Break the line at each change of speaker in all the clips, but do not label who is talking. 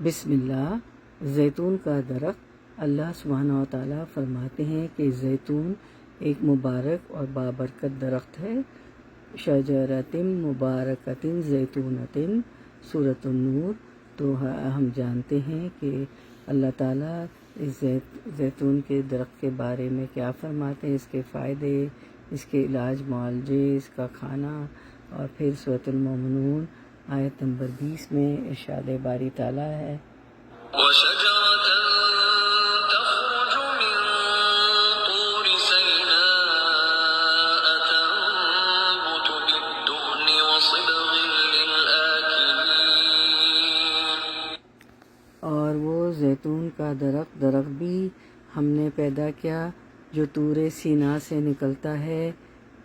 بسم اللہ۔ زیتون کا درخت، اللہ سبحانہ و تعالیٰ فرماتے ہیں کہ زیتون ایک مبارک اور بابرکت درخت ہے۔ شجرۃ مبارکۃ زیتونۃ، سورۃ النور۔ تو ہم جانتے ہیں کہ اللہ تعالیٰ اس زیتون کے درخت کے بارے میں کیا فرماتے ہیں، اس کے فائدے، اس کے علاج معالجے، اس کا کھانا، اور پھر سورۃ المومنون آیت نمبر 20 میں ارشاد باری تعالیٰ ہے،
وَشَجَرَةً تَخْرُجُ مِن طُورِ سَيْنَاءَ تَنبُتُ بِالدُّهْنِ وَصِبْغٍ لِّلْآكِلِينَ۔
اور وہ زیتون کا درخت بھی ہم نے پیدا کیا جو طور سینا سے نکلتا ہے،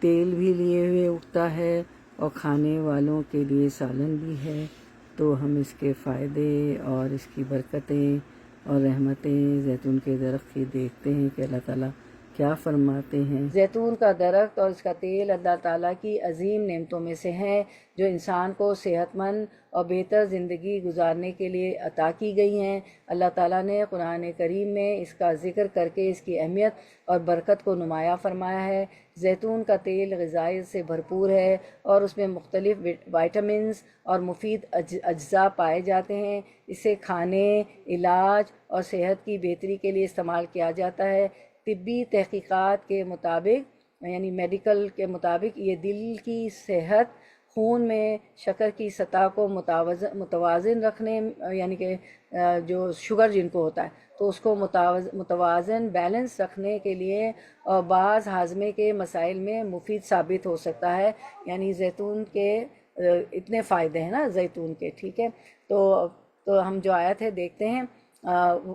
تیل بھی لیے ہوئے اگتا ہے اور کھانے والوں کے لیے سالن بھی ہے۔ تو ہم اس کے فائدے اور اس کی برکتیں اور رحمتیں زیتون کے درخت کی دیکھتے ہیں کہ اللہ تعالیٰ کیا فرماتے ہیں۔ زیتون کا درخت اور اس کا تیل اللہ تعالیٰ کی عظیم نعمتوں میں سے ہیں جو انسان کو صحت مند اور بہتر زندگی گزارنے کے لیے عطا کی گئی ہیں۔ اللہ تعالیٰ نے قرآن کریم میں اس کا ذکر کر کے اس کی اہمیت اور برکت کو نمایاں فرمایا ہے۔ زیتون کا تیل غذائیت سے بھرپور ہے اور اس میں مختلف وائٹامنز اور مفید اجزاء پائے جاتے ہیں۔ اسے کھانے، علاج اور صحت کی بہتری کے لیے استعمال کیا جاتا ہے۔ طبی تحقیقات کے مطابق، یعنی میڈیکل کے مطابق، یہ دل کی صحت، خون میں شکر کی سطح کو متوازن رکھنے، یعنی کہ جو شوگر جن کو ہوتا ہے تو اس کو متوازن بیلنس رکھنے کے لیے اور بعض ہاضمے کے مسائل میں مفید ثابت ہو سکتا ہے۔ یعنی زیتون کے اتنے فائدے ہیں نا زیتون کے، ٹھیک ہے۔ تو ہم جو آیت ہے دیکھتے ہیں،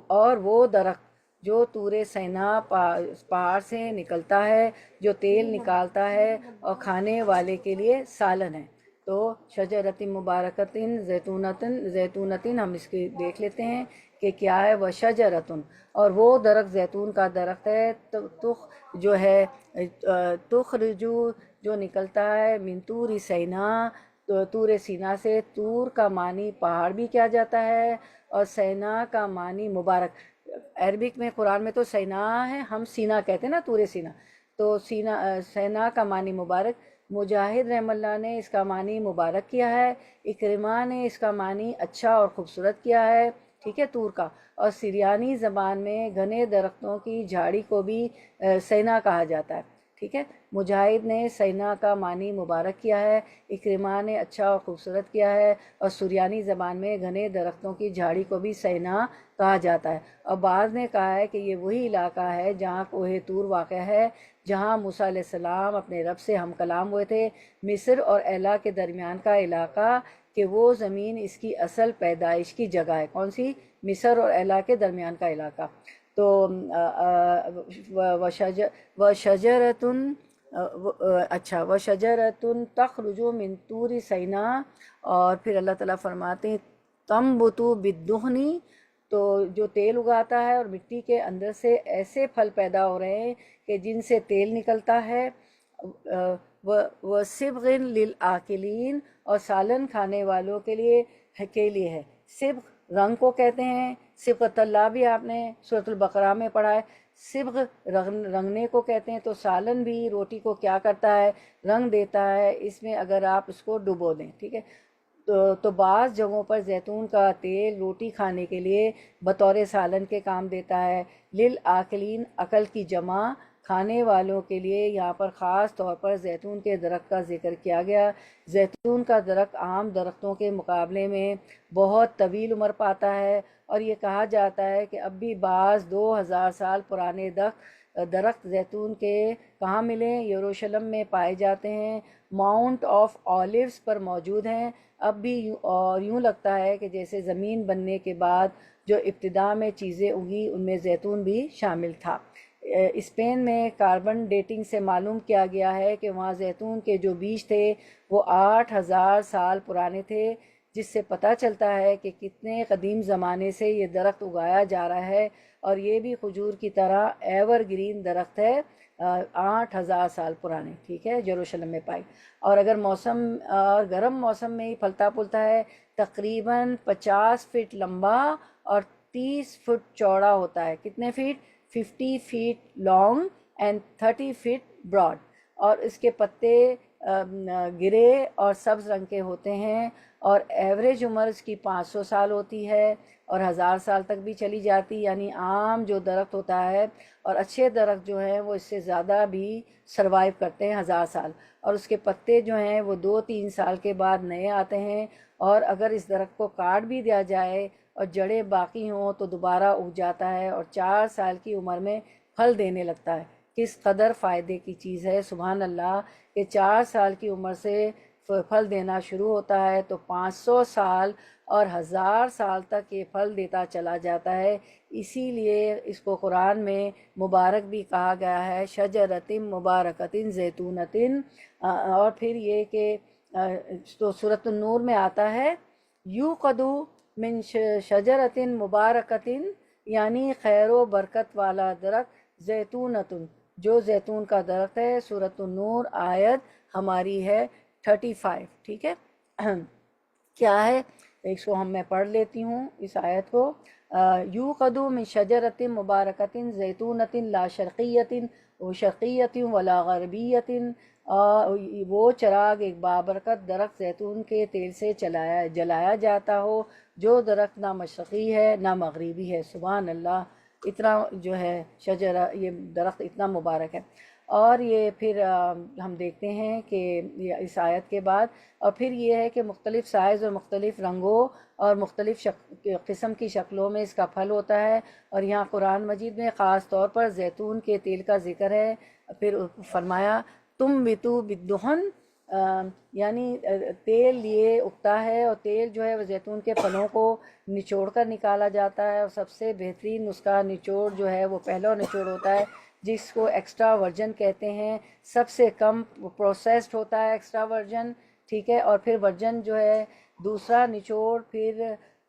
اور وہ درخت جو طور سینا پہاڑ سے نکلتا ہے، جو تیل نکالتا ہے اور کھانے والے کے لیے سالن ہے۔ تو شجرۃ مبارکۃ زیتونۃ ہم اس کی دیکھ لیتے ہیں کہ کیا ہے۔ وشجرۃ، اور وہ درخت زیتون کا درخت ہے جو ہے تخرجو، جو نکلتا ہے من طور سینا، طور سینا سے۔ طور کا معنی پہاڑ بھی کیا جاتا ہے اور سینا کا معنی مبارک۔ عربک میں قرآن میں تو سینا ہے، ہم سینا کہتے ہیں نا، طور سینا، تو سینا کا معنی مبارک۔ مجاہد رحم اللہ نے اس کا معنی مبارک کیا ہے، اکرمہ نے اس کا معنی اچھا اور خوبصورت کیا ہے، ٹھیک ہے، طور کا۔ اور سریانی زبان میں گھنے درختوں کی جھاڑی کو بھی سینا کہا جاتا ہے، ٹھیک ہے۔ مجاہد نے سینا کا معنی مبارک کیا ہے، اکرمہ نے اچھا اور خوبصورت کیا ہے، اور سریانی زبان میں گھنے درختوں کی جھاڑی کو بھی سینا کہا جاتا ہے۔ اور بعض نے کہا ہے کہ یہ وہی علاقہ ہے جہاں کوہ طور واقع ہے، جہاں موسیٰ علیہ السلام اپنے رب سے ہم کلام ہوئے تھے۔ مصر اور ایلا کے درمیان کا علاقہ، کہ وہ زمین اس کی اصل پیدائش کی جگہ ہے۔ کون سی؟ مصر اور ایلا کے درمیان کا علاقہ۔ تو وشجرۃ تخرج من طور سینا، اور پھر اللہ تعالیٰ فرماتے ہیں تنبت بالدہن، تو جو تیل اگاتا ہے اور مٹی کے اندر سے ایسے پھل پیدا ہو رہے ہیں کہ جن سے تیل نکلتا ہے۔ وَصِبْغٍ لِّلْآكِلِينَ، اور سالن کھانے والوں کے لیے ہے۔ صبغ رنگ کو کہتے ہیں، صبغۃ اللہ بھی آپ نے سورۃ البقرہ میں پڑھا ہے۔ صبغ رنگنے کو کہتے ہیں۔ تو سالن بھی روٹی کو کیا کرتا ہے؟ رنگ دیتا ہے، اس میں اگر آپ اس کو ڈبو دیں، ٹھیک ہے۔ تو بعض جگہوں پر زیتون کا تیل روٹی کھانے کے لیے بطور سالن کے کام دیتا ہے۔ للآکلین، عقل کی جمع، کھانے والوں کے لیے یہاں پر خاص طور پر زیتون کے درخت کا ذکر کیا گیا۔ زیتون کا درخت عام درختوں کے مقابلے میں بہت طویل عمر پاتا ہے، اور یہ کہا جاتا ہے کہ اب بھی بعض 2000 سال پرانے درخت زیتون کے کہاں ملیں؟ یروشلم میں پائے جاتے ہیں، ماؤنٹ آف آلیوز پر موجود ہیں اب بھی۔ اور یوں لگتا ہے کہ جیسے زمین بننے کے بعد جو ابتدا میں چیزیں اگی ان میں زیتون بھی شامل تھا۔ اسپین میں کاربن ڈیٹنگ سے معلوم کیا گیا ہے کہ وہاں زیتون کے جو بیج تھے وہ 8000 سال پرانے تھے، جس سے پتہ چلتا ہے کہ کتنے قدیم زمانے سے یہ درخت اگایا جا رہا ہے، اور یہ بھی کھجور کی طرح ایور گرین درخت ہے، 8000 سال پرانے، ٹھیک ہے، یروشلم میں پائی۔ اور اگر گرم موسم میں ہی پھلتا پھولتا ہے تقریباً 50 فٹ لمبا اور 30 فٹ چوڑا ہوتا ہے. کتنے feet? 50 feet long and 30 feet broad. اور اس کے پتے گرے اور سبز رنگ کے ہوتے ہیں، اور ایوریج عمر اس کی 500 سال ہوتی ہے اور 1000 سال تک بھی چلی جاتی. یعنی عام جو درخت ہوتا ہے اور اچھے درخت جو ہیں وہ اس سے زیادہ بھی سروائیو کرتے ہیں 1000 سال. اور اس کے پتے جو ہیں وہ 2-3 سال کے بعد نئے آتے ہیں، اور اگر اس درخت کو کاٹ بھی دیا جائے اور جڑیں باقی ہوں تو دوبارہ اگ جاتا ہے اور 4 سال کی عمر میں پھل دینے لگتا ہے. کس قدر فائدے کی چیز ہے، سبحان اللہ، کہ 4 سال کی عمر سے پھل دینا شروع ہوتا ہے تو 500 سال اور 1000 سال تک یہ پھل دیتا چلا جاتا ہے. اسی لیے اس کو قرآن میں مبارک بھی کہا گیا ہے، شجرۃ مبارکۃ زیتونۃ. اور پھر یہ کہ تو سورۃ النور میں آتا ہے یوقد من شجرۃ مبارکۃ، یعنی خیر و برکت والا درخت، زیتونۃ جو زیتون کا درخت ہے. سورۃ النور آیت ہماری ہے 35. ٹھیک ہے، کیا ہے اس کو میں پڑھ لیتی ہوں اس آیت کو. یوقد من شجرۃ مبارکۃ زیتونۃ لا شرقیۃ شرقیۃ ولا غربیۃ. وہ چراغ ایک بابرکت درخت زیتون کے تیل سے جلایا جاتا ہو، جو درخت نہ مشرقی ہے نہ مغربی ہے. سبحان اللہ، اتنا جو ہے شجرہ، یہ درخت اتنا مبارک ہے. اور یہ پھر ہم دیکھتے ہیں کہ اس آیت کے بعد اور پھر یہ ہے کہ مختلف سائز اور مختلف رنگوں اور مختلف قسم کی شکلوں میں اس کا پھل ہوتا ہے. اور یہاں قرآن مجید میں خاص طور پر زیتون کے تیل کا ذکر ہے. پھر فرمایا تم بتو بدہن، یعنی تیل لیے اگتا ہے، اور تیل جو ہے وہ زیتون کے پھلوں کو نچوڑ کر نکالا جاتا ہے. اور سب سے بہترین اس کا نچوڑ جو ہے وہ پہلا نچوڑ ہوتا ہے جس کو ایکسٹرا ورجن کہتے ہیں. سب سے کم پروسیسڈ ہوتا ہے ایکسٹرا ورجن. ٹھیک ہے، اور پھر ورجن جو ہے دوسرا نچوڑ پھر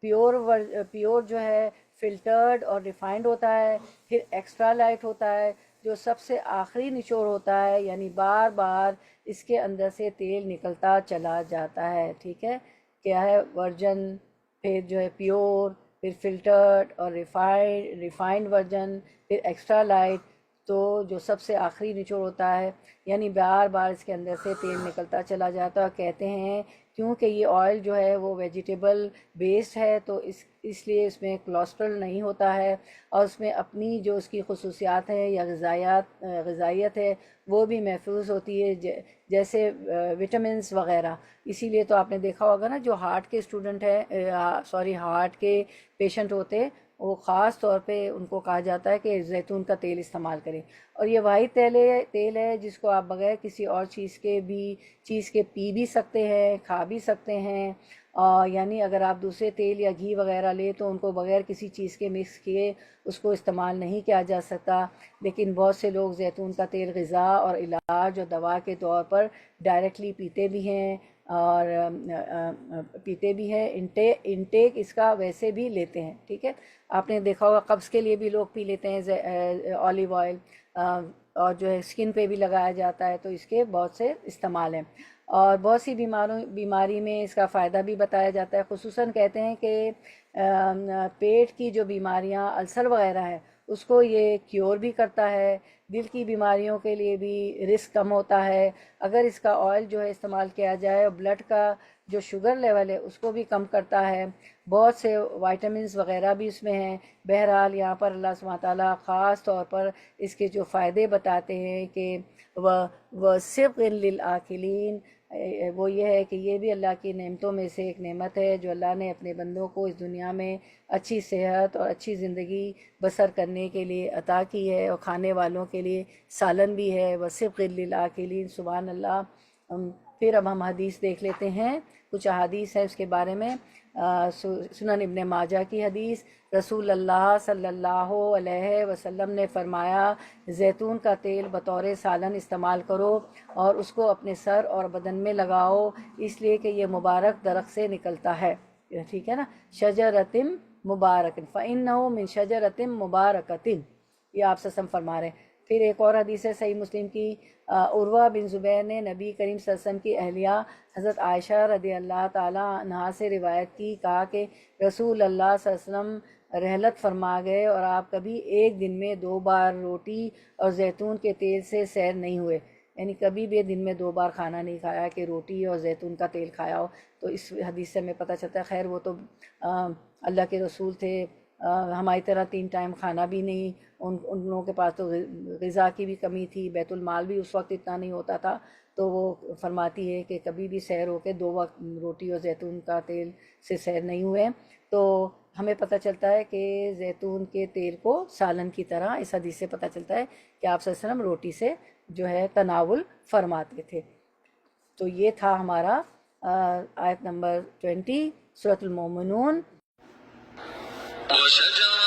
پیور جو ہے فلٹرڈ اور ریفائنڈ ہوتا ہے. پھر ایکسٹرا لائٹ ہوتا ہے جو سب سے آخری نچوڑ ہوتا ہے، یعنی بار بار اس کے اندر سے تیل نکلتا چلا جاتا ہے. ٹھیک ہے، کیا ہے ورجن، پھر جو ہے پیور، پھر فلٹرڈ اور ریفائنڈ ورجن، پھر ایکسٹرا لائٹ. تو جو سب سے آخری نچوڑ ہوتا ہے، یعنی بار بار اس کے اندر سے تیل نکلتا چلا جاتا ہے. کہتے ہیں کیونکہ یہ آئل جو ہے وہ ویجیٹیبل بیسڈ ہے تو اس لیے اس میں کولیسٹرول نہیں ہوتا ہے، اور اس میں اپنی جو اس کی خصوصیات ہیں یا غذائیت ہے وہ بھی محفوظ ہوتی ہے، جیسے وٹامنس وغیرہ. اسی لیے تو آپ نے دیکھا ہوگا نا، جو ہارٹ کے اسٹوڈنٹ ہے ہارٹ کے پیشنٹ ہوتے، وہ خاص طور پہ ان کو کہا جاتا ہے کہ زیتون کا تیل استعمال کریں. اور یہ وہی تیل ہے جس کو آپ بغیر کسی اور چیز کے پی بھی سکتے ہیں، کھا بھی سکتے ہیں. یعنی اگر آپ دوسرے تیل یا گھی وغیرہ لیں تو ان کو بغیر کسی چیز کے مکس کیے اس کو استعمال نہیں کیا جا سکتا. لیکن بہت سے لوگ زیتون کا تیل غذا اور علاج اور دوا کے طور پر ڈائریکٹلی پیتے بھی ہیں، انٹیک اس کا ویسے بھی لیتے ہیں. ٹھیک ہے، آپ نے دیکھا ہوگا قبض کے لیے بھی لوگ پی لیتے ہیں اولیو آئل، اور جو ہے اسکن پہ بھی لگایا جاتا ہے. تو اس کے بہت سے استعمال ہیں، اور بہت سی بیماری میں اس کا فائدہ بھی بتایا جاتا ہے. خصوصاً کہتے ہیں کہ پیٹ کی جو بیماریاں السر وغیرہ ہے اس کو یہ کیور بھی کرتا ہے. دل کی بیماریوں کے لیے بھی رسک کم ہوتا ہے اگر اس کا آئل جو ہے استعمال کیا جائے. اور بلڈ کا جو شوگر لیول ہے اس کو بھی کم کرتا ہے. بہت سے وائٹامنس وغیرہ بھی اس میں ہیں. بہرحال یہاں پر اللہ سبحانہ تعالیٰ خاص طور پر اس کے جو فائدے بتاتے ہیں کہ وَصِبْغٍ لِلْآكِلِينَ، وہ یہ ہے کہ یہ بھی اللہ کی نعمتوں میں سے ایک نعمت ہے جو اللہ نے اپنے بندوں کو اس دنیا میں اچھی صحت اور اچھی زندگی بسر کرنے کے لیے عطا کی ہے. اور کھانے والوں کے لیے سالن بھی ہے. وَصِبْغٍ لِلْآكِلِينَ، سبحان اللہ. پھر اب ہم حدیث دیکھ لیتے ہیں، کچھ احادیث ہے اس کے بارے میں. سنن ابن ماجہ کی حدیث، رسول اللہ صلی اللہ علیہ وسلم نے فرمایا زیتون کا تیل بطور سالن استعمال کرو اور اس کو اپنے سر اور بدن میں لگاؤ، اس لیے کہ یہ مبارک درخت سے نکلتا ہے. ٹھیک ہے نا، شجرۃ مبارک فإنہ من شجرۃ مبارکۃ، یہ آپ وسلم فرما رہے ہیں. پھر ایک اور حدیث ہے صحیح مسلم کی، عروہ بن زبیر نے نبی کریم صلی اللہ علیہ وسلم کی اہلیہ حضرت عائشہ رضی اللہ تعالیٰ عنہا سے روایت کی، کہا کہ رسول اللہ صلی اللہ علیہ وسلم رحلت فرما گئے اور آپ کبھی ایک دن میں 2 بار روٹی اور زیتون کے تیل سے سیر نہیں ہوئے، یعنی کبھی بھی دن میں 2 بار کھانا نہیں کھایا کہ روٹی اور زیتون کا تیل کھایا ہو۔ تو اس حدیث سے ہمیں پتہ چلتا ہے، خیر وہ تو اللہ کے رسول تھے، ہماری طرح 3 ٹائم کھانا بھی نہیں، ان لوگوں کے پاس تو غذا کی بھی کمی تھی، بیت المال بھی اس وقت اتنا نہیں ہوتا تھا، تو وہ فرماتی ہے کہ کبھی بھی سیر ہو کے 2 وقت روٹی اور زیتون کا تیل سے سیر نہیں ہوئے۔ تو ہمیں پتہ چلتا ہے کہ زیتون کے تیل کو سالن کی طرح، اس حدیث سے پتہ چلتا ہے کہ آپ صلی اللہ علیہ وسلم روٹی سے جو ہے تناول فرماتے تھے۔ تو یہ تھا ہمارا آیت نمبر 20 سورۃ المومنون۔
وشجرة